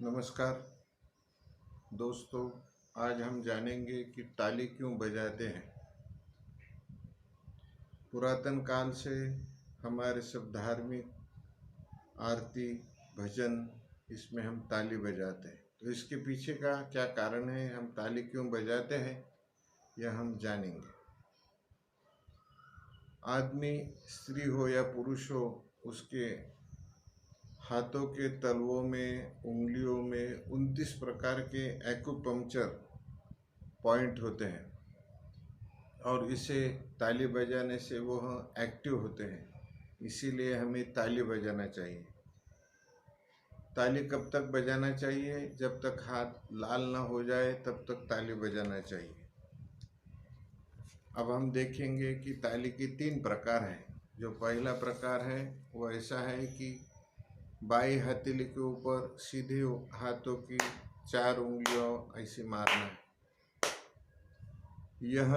नमस्कार दोस्तों, आज हम जानेंगे कि ताली क्यों बजाते हैं। पुरातन काल से हमारे सब धार्मिक आरती भजन इसमें हम ताली बजाते हैं। तो इसके पीछे का क्या कारण है, हम ताली क्यों बजाते हैं, यह हम जानेंगे। आदमी स्त्री हो या पुरुष हो, उसके हाथों के तलवों में, उंगलियों में 29 प्रकार के एक्यूपंक्चर पॉइंट होते हैं और इसे ताली बजाने से वो एक्टिव होते हैं। इसीलिए हमें ताली बजाना चाहिए। ताली कब तक बजाना चाहिए? जब तक हाथ लाल ना हो जाए तब तक ताली बजाना चाहिए। अब हम देखेंगे कि ताली की 3 प्रकार हैं। जो पहला प्रकार है वो ऐसा है कि बाई हथेली के ऊपर सीधे हाथों की 4 उंगलियों ऐसे मारना है। यह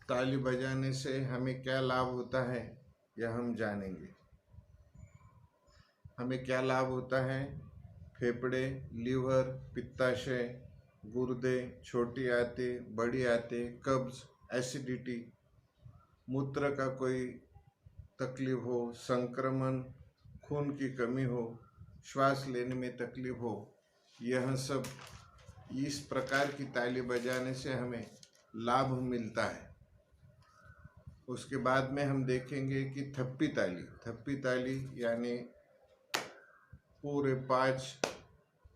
ताली बजाने से हमें क्या लाभ होता है, यह हम जानेंगे। हमें क्या लाभ होता है? फेफड़े, लीवर, पित्ताशय, गुर्दे, छोटी आंतें, बड़ी आंतें, कब्ज, एसिडिटी, मूत्र का कोई तकलीफ हो, संक्रमण, खून की कमी हो, श्वास लेने में तकलीफ हो, यह सब इस प्रकार की ताली बजाने से हमें लाभ मिलता है। उसके बाद में हम देखेंगे कि थप्पी ताली यानी पूरे 5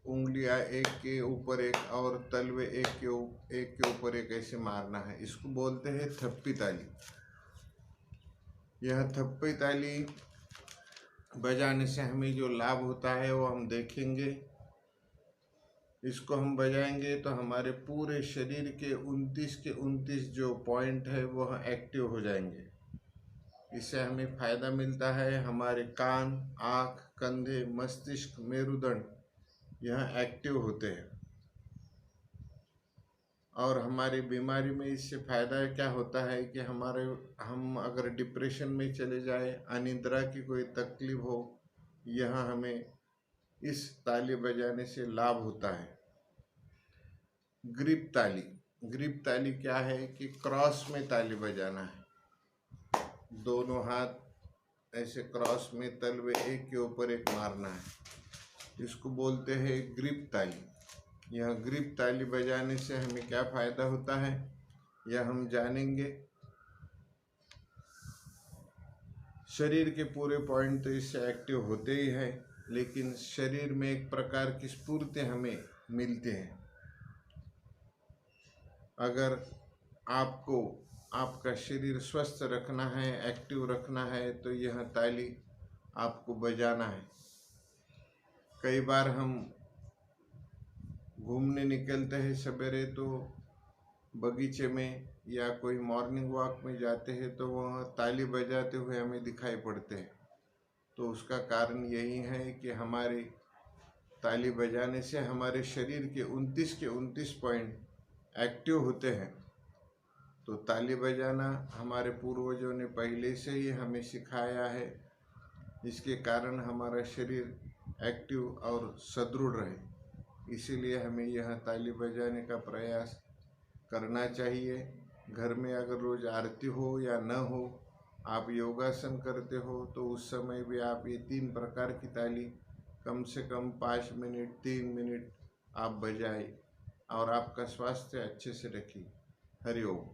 उंगलियां एक के ऊपर एक और तलवे एक के ऊपर एक ऐसे मारना है। इसको बोलते हैं थप्पी ताली। यह थप्पी ताली बजाने से हमें जो लाभ होता है वो हम देखेंगे। इसको हम बजाएंगे तो हमारे पूरे शरीर के 29 के 29 जो पॉइंट है वह एक्टिव हो जाएंगे। इससे हमें फायदा मिलता है। हमारे कान, आँख, कंधे, मस्तिष्क, मेरुदंड यह एक्टिव होते हैं। और हमारी बीमारी में इससे फायदा क्या होता है कि हम अगर डिप्रेशन में चले जाए, अनिद्रा की कोई तकलीफ हो, यह हमें इस ताली बजाने से लाभ होता है। ग्रिप ताली क्या है कि क्रॉस में ताली बजाना है। दोनों हाथ ऐसे क्रॉस में तलवे एक के ऊपर एक मारना है। इसको बोलते हैं ग्रिप ताली। यह ग्रिप ताली बजाने से हमें क्या फायदा होता है, यह हम जानेंगे। शरीर के पूरे पॉइंट तो इससे एक्टिव होते ही है, लेकिन शरीर में एक प्रकार की स्फूर्ति हमें मिलती है। अगर आपको आपका शरीर स्वस्थ रखना है, एक्टिव रखना है, तो यह ताली आपको बजाना है। कई बार हम घूमने निकलते हैं सवेरे, तो बगीचे में या कोई मॉर्निंग वॉक में जाते हैं तो वह ताली बजाते हुए हमें दिखाई पड़ते हैं। तो उसका कारण यही है कि हमारी ताली बजाने से हमारे शरीर के 29 के 29 पॉइंट एक्टिव होते हैं। तो ताली बजाना हमारे पूर्वजों ने पहले से ही हमें सिखाया है। इसके कारण हमारा शरीर एक्टिव और सुदृढ़ रहे। इसीलिए हमें यह ताली बजाने का प्रयास करना चाहिए। घर में अगर रोज आरती हो या न हो, आप योगासन करते हो, तो उस समय भी आप ये 3 प्रकार की ताली कम से कम 5 मिनट 3 मिनट आप बजाएं और आपका स्वास्थ्य अच्छे से रखिए। हरि ओम।